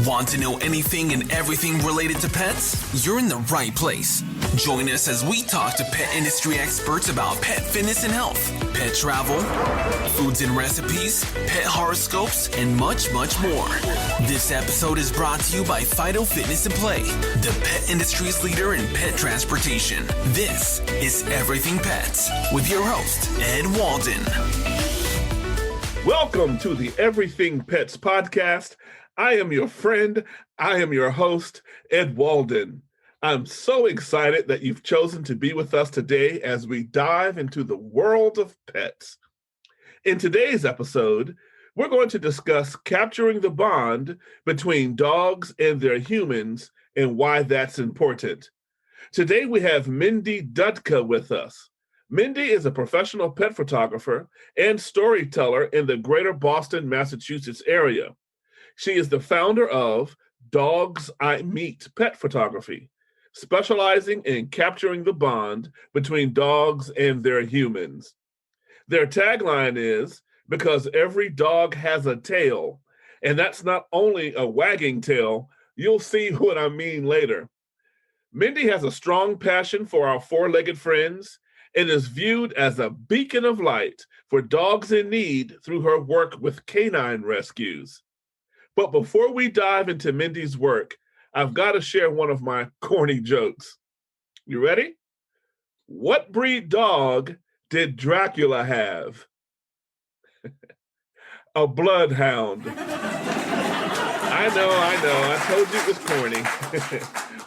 Want to know anything and everything related to pets? You're in the right place. Join us as we talk to pet industry experts about pet fitness and health, pet travel, foods and recipes, pet horoscopes, and much, much more. This episode is brought to you by Fido Fitness and Play, the pet industry's leader in pet transportation. This is Everything Pets with your host, Ed Walden. Welcome to the Everything Pets podcast. I am your friend. I am your host, Ed Walden. I'm so excited that you've chosen to be with us today as we dive into the world of pets. In today's episode, we're going to discuss capturing the bond between dogs and their humans and why that's important. Today, we have Mindy Dutka with us. Mindy is a professional pet photographer and storyteller in the greater Boston, Massachusetts area. She is the founder of Dogs I Meet Pet Photography, specializing in capturing the bond between dogs and their humans. Their tagline is, because every dog has a tail, and that's not only a wagging tail, you'll see what I mean later. Mindy has a strong passion for our four-legged friends and is viewed as a beacon of light for dogs in need through her work with canine rescues. But before we dive into Mindy's work, I've got to share one of my corny jokes. You ready? What breed dog did Dracula have? A bloodhound. I know. I told you it was corny.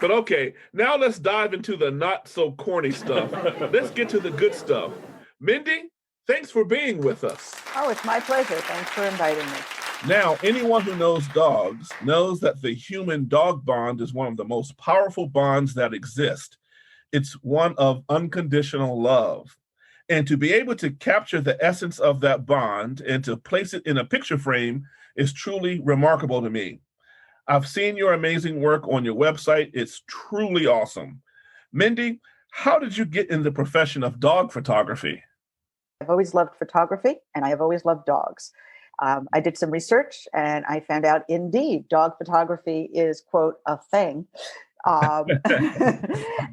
But okay, now let's dive into the not so corny stuff. Let's get to the good stuff. Mindy, thanks for being with us. Oh, it's my pleasure. Thanks for inviting me. Now, anyone who knows dogs knows that the human-dog bond is one of the most powerful bonds that exist. It's one of unconditional love. And to be able to capture the essence of that bond and to place it in a picture frame is truly remarkable to me. I've seen your amazing work on your website. It's truly awesome. Mindy, how did you get in the profession of dog photography? I've always loved photography, and I have always loved dogs. I did some research, and I found out, indeed, dog photography is, quote, a thing. And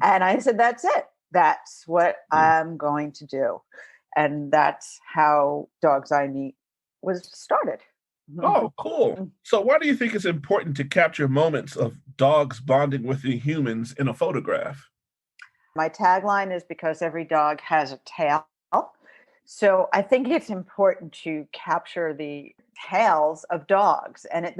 I said, that's it. That's what I'm going to do. And that's how Dogs I Meet was started. Oh, cool. So why do you think it's important to capture moments of dogs bonding with the humans in a photograph? My tagline is because every dog has a tail. So I think it's important to capture the tales of dogs. And it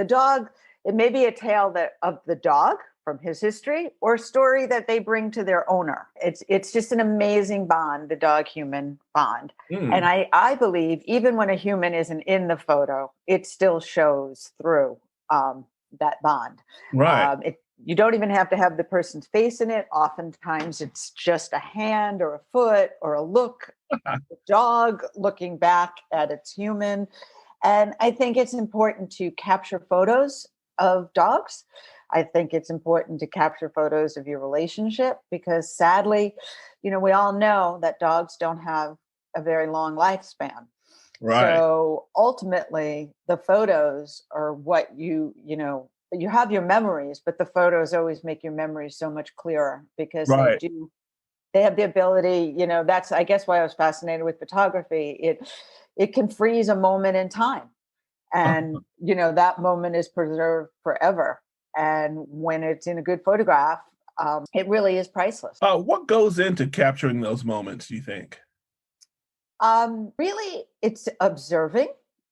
may be a tale of the dog from his history or a story that they bring to their owner. It's just an amazing bond, the dog-human bond. And I believe even when a human isn't in the photo, it still shows through that bond. Right. You don't even have to have the person's face in it. Oftentimes it's just a hand or a foot or a look, the dog looking back at its human. And I think it's important to capture photos of dogs. I think it's important to capture photos of your relationship because sadly, we all know that dogs don't have a very long lifespan. Right. So ultimately the photos are what you have your memories, but the photos always make your memories so much clearer because they have the ability, that's, I guess, why I was fascinated with photography. It can freeze a moment in time and, that moment is preserved forever. And when it's in a good photograph, it really is priceless. What goes into capturing those moments, do you think? Really, it's observing.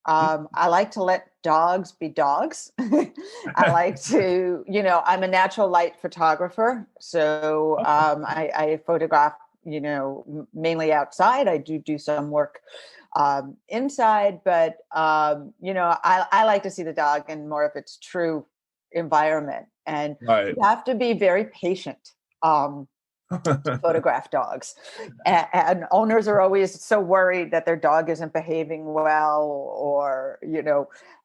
I like to let dogs be dogs. I like to, I'm a natural light photographer. So I photograph, mainly outside. I do some work inside, but, I like to see the dog in more of its true environment. And you have to be very patient. To photograph dogs. And owners are always so worried that their dog isn't behaving well or,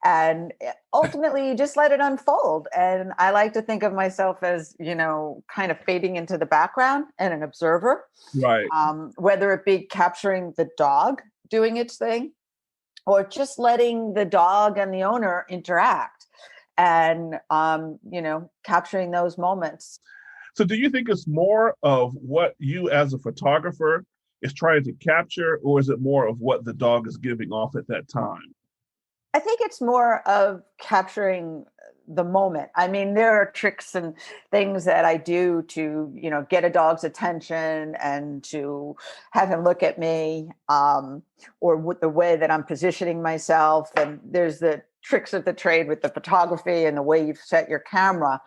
and ultimately you just let it unfold. And I like to think of myself as, kind of fading into the background and an observer, right? Whether it be capturing the dog doing its thing or just letting the dog and the owner interact. and, capturing those moments. So do you think it's more of what you as a photographer is trying to capture, or is it more of what the dog is giving off at that time? I think it's more of capturing the moment. I mean, there are tricks and things that I do to, get a dog's attention and to have him look at me, or with the way that I'm positioning myself. And there's the tricks of the trade with the photography and the way you've set your camera.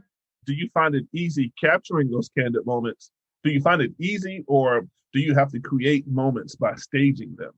Do you find it easy capturing those candid moments? Do you find it easy, or do you have to create moments by staging them?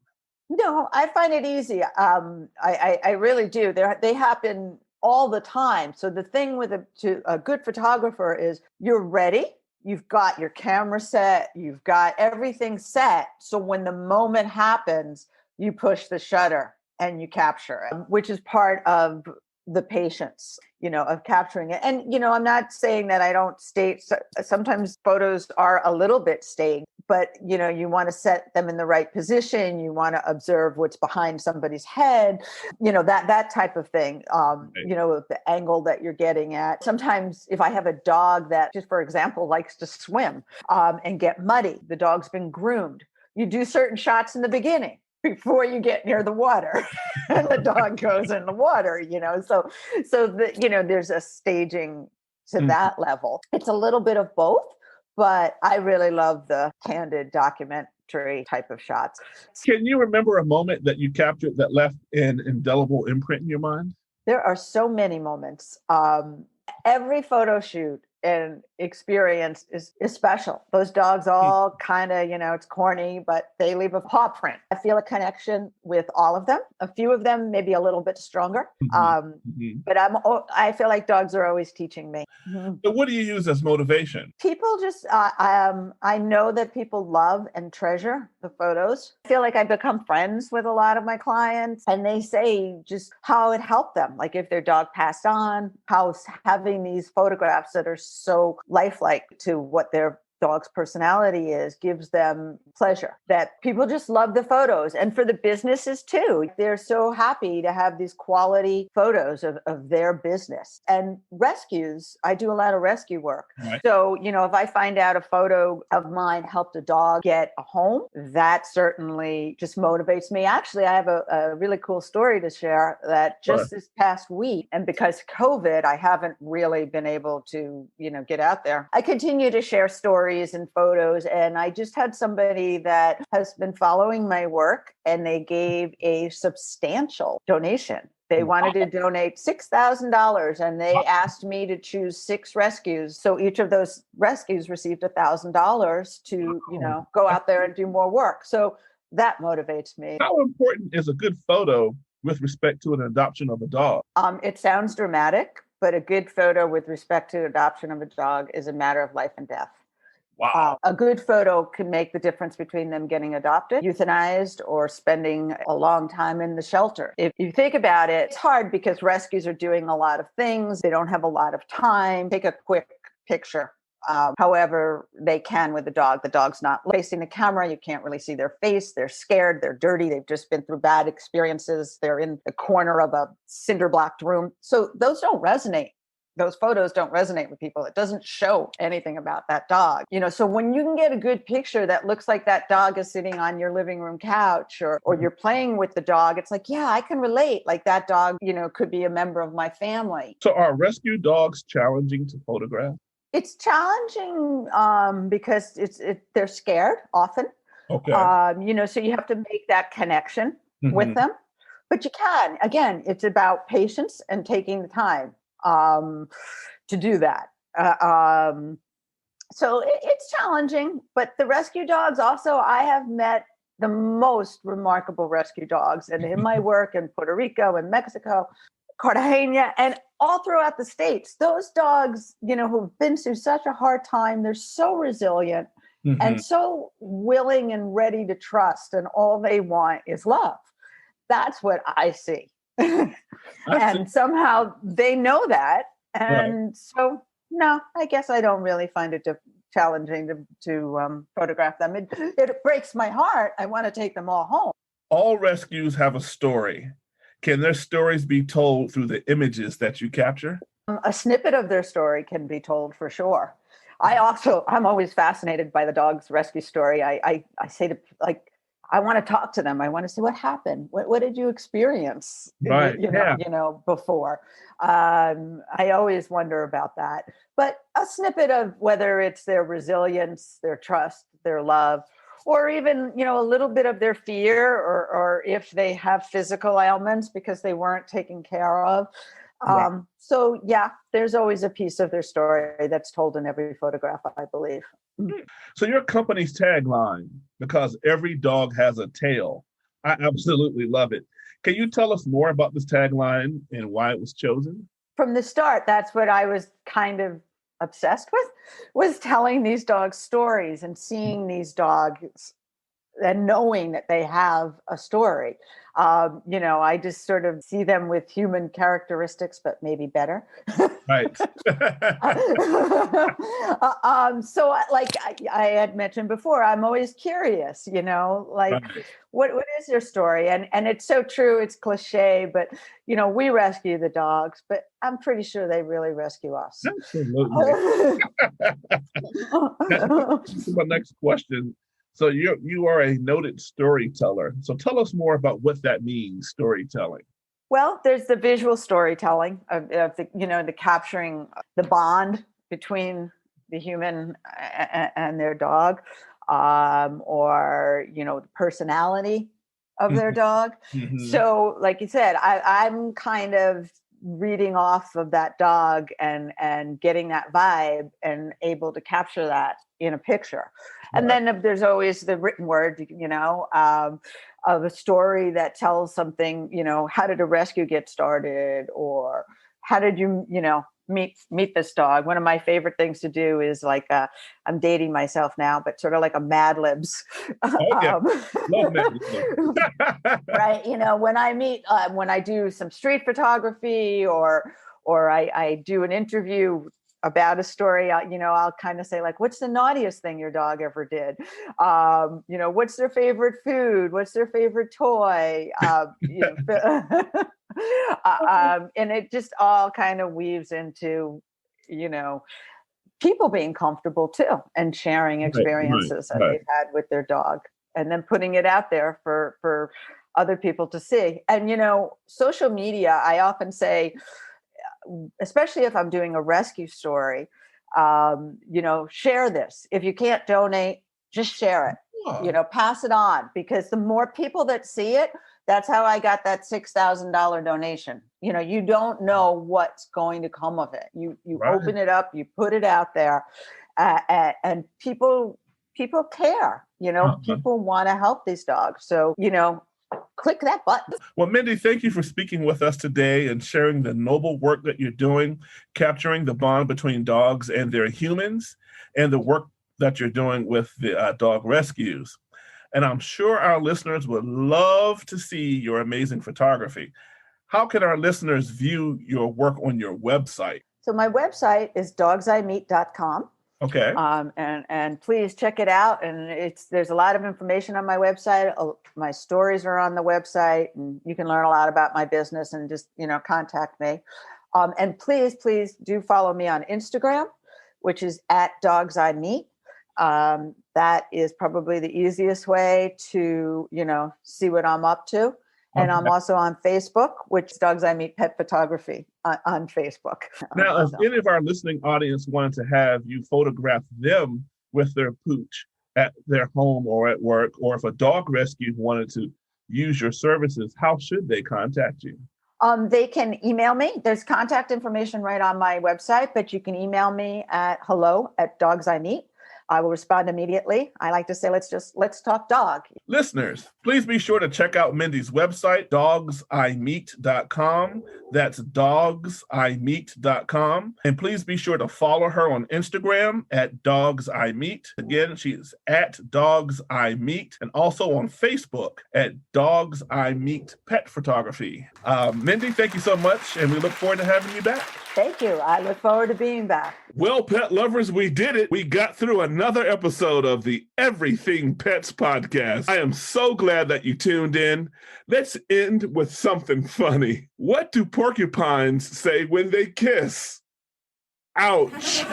No, I find it easy. I really do. They happen all the time. So the thing with a good photographer is you're ready. You've got your camera set. You've got everything set. So when the moment happens, you push the shutter and you capture it, which is part of the patience, of capturing it. And, I'm not saying that I don't stage. Sometimes photos are a little bit staged, but, you want to set them in the right position. You want to observe what's behind somebody's head, that type of thing, the angle that you're getting at. Sometimes if I have a dog that, just for example, likes to swim and get muddy, the dog's been groomed, you do certain shots in the beginning before you get near the water and the dog goes in the water, there's a staging to that level. It's a little bit of both, but I really love the candid documentary type of shots. Can you remember a moment that you captured that left an indelible imprint in your mind? There are so many moments. Every photo shoot and experience is special. Those dogs all kind of, it's corny, but they leave a paw print. I feel a connection with all of them. A few of them maybe a little bit stronger. But I feel like dogs are always teaching me. So what do you use as motivation? People just, I know that people love and treasure the photos. I feel like I've become friends with a lot of my clients, and they say just how it helped them. Like if their dog passed on, how having these photographs that are so lifelike to what their dog's personality is gives them pleasure, that people just love the photos. And for the businesses too, they're so happy to have these quality photos of their business. And rescues, I do a lot of rescue work. Right. So, if I find out a photo of mine helped a dog get a home, that certainly just motivates me. Actually, I have a really cool story to share that just this past week, and because COVID, I haven't really been able to, get out there. I continue to share stories and photos. And I just had somebody that has been following my work, and they gave a substantial donation. They wanted to donate $6,000, and they asked me to choose 6 rescues. So each of those rescues received $1,000 to, go out there and do more work. So that motivates me. How important is a good photo with respect to an adoption of a dog? It sounds dramatic, but a good photo with respect to adoption of a dog is a matter of life and death. Wow. A good photo can make the difference between them getting adopted, euthanized, or spending a long time in the shelter. If you think about it, it's hard because rescues are doing a lot of things. They don't have a lot of time. Take a quick picture. However they can with the dog. The dog's not facing the camera. You can't really see their face. They're scared. They're dirty. They've just been through bad experiences. They're in the corner of a cinder-blocked room. So those don't resonate. Those photos don't resonate with people. It doesn't show anything about that dog. So when you can get a good picture that looks like that dog is sitting on your living room couch, or you're playing with the dog, it's like, yeah, I can relate. Like that dog, could be a member of my family. So are rescue dogs challenging to photograph? It's challenging because they're scared often. Okay. So you have to make that connection with them. But you can. Again, it's about patience and taking the time to do that. So it's challenging, but the rescue dogs also, I have met the most remarkable rescue dogs, and in my work in Puerto Rico and Mexico, Cartagena, and all throughout the States, those dogs, who've been through such a hard time, they're so resilient and so willing and ready to trust, and all they want is love. That's what I see. And somehow they know that. And so, no, I guess I don't really find it challenging to photograph them. It breaks my heart. I want to take them all home. All rescues have a story. Can their stories be told through the images that you capture? A snippet of their story can be told for sure. I'm always fascinated by the dog's rescue story. I say to, like, I want to talk to them. I want to see what happened. What did you experience? Right. Yeah. Before. I always wonder about that. But a snippet of whether it's their resilience, their trust, their love, or even, a little bit of their fear, or if they have physical ailments because they weren't taken care of. Right. So yeah, there's always a piece of their story that's told in every photograph, I believe. So your company's tagline, because every dog has a tail, I absolutely love it. Can you tell us more about this tagline and why it was chosen? From the start, that's what I was kind of obsessed with, was telling these dogs stories and seeing these dogs and knowing that they have a story. I just sort of see them with human characteristics, but maybe better. Right. I had mentioned before, I'm always curious, Right. what is your story? And it's so true, it's cliche, but we rescue the dogs, but I'm pretty sure they really rescue us. Absolutely. That's my next question. So you are a noted storyteller. So tell us more about what that means, storytelling. Well, there's the visual storytelling of the capturing the bond between the human and their dog, or the personality of their dog. Mm-hmm. So, like you said, I'm kind of reading off of that dog and getting that vibe and able to capture that in a picture. And Right. then there's always the written word, of a story that tells something, how did a rescue get started, or how did you, meet this dog. One of my favorite things to do is I'm dating myself now, but sort of like a Mad Libs. Oh, yeah. Love Mad Libs. Right. When I do some street photography, or I do an interview about a story, I'll kind of say, like, what's the naughtiest thing your dog ever did? What's their favorite food? What's their favorite toy? And it just all kind of weaves into, people being comfortable too and sharing experiences that they've had with their dog, and then putting it out there for other people to see. And, social media, I often say, especially if I'm doing a rescue story, share this. If you can't donate, just share it. Oh. Pass it on, because the more people that see it, that's how I got that $6,000 donation. You don't know what's going to come of it. You Right. open it up, you put it out there, and people care. People want to help these dogs. So, click that button. Well, Mindy, thank you for speaking with us today and sharing the noble work that you're doing, capturing the bond between dogs and their humans, and the work that you're doing with the dog rescues. And I'm sure our listeners would love to see your amazing photography. How can our listeners view your work on your website? So my website is dogsimeet.com. Okay. And please check it out. And there's a lot of information on my website. My stories are on the website, and you can learn a lot about my business and just, contact me. And please do follow me on Instagram, which is @dogsimeet. That is probably the easiest way to, see what I'm up to. And I'm also on Facebook, which is Dogs I Meet Pet Photography on Facebook. Now, if any of our listening audience wanted to have you photograph them with their pooch at their home or at work, or if a dog rescue wanted to use your services, how should they contact you? They can email me. There's contact information right on my website, but you can email me at hello@dogsimeet. I will respond immediately. I like to say, let's talk dog. Listeners, please be sure to check out Mindy's website, dogsimeet.com. That's dogsimeet.com. And please be sure to follow her on Instagram @dogsimeet. Again, she is @dogsimeet, and also on Facebook @dogsimeet pet photography. Mindy, thank you so much, and we look forward to having you back. Thank you. I look forward to being back. Well, pet lovers, we did it. We got through another episode of the Everything Pets podcast. I am so glad that you tuned in. Let's end with something funny. What do porcupines say when they kiss? Ouch.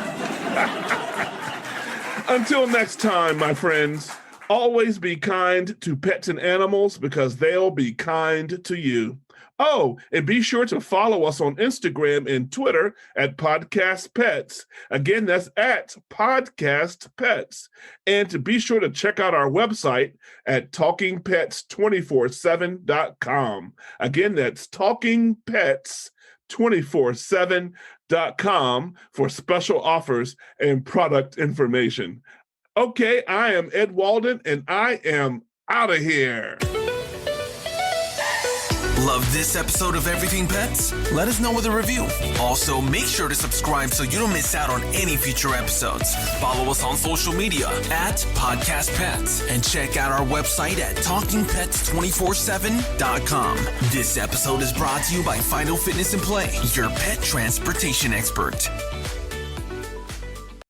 Until next time, my friends, always be kind to pets and animals because they'll be kind to you. Oh, and be sure to follow us on Instagram and Twitter at Podcast Pets. Again, that's at Podcast Pets. And to be sure to check out our website at talkingpets247.com. Again, that's talkingpets247.com for special offers and product information. Okay, I am Ed Walden, and I am out of here. Love this episode of Everything Pets? Let us know with a review. Also, make sure to subscribe so you don't miss out on any future episodes. Follow us on social media at Podcast Pets and check out our website at talkingpets247.com. This episode is brought to you by Final Fitness and Play, your pet transportation expert.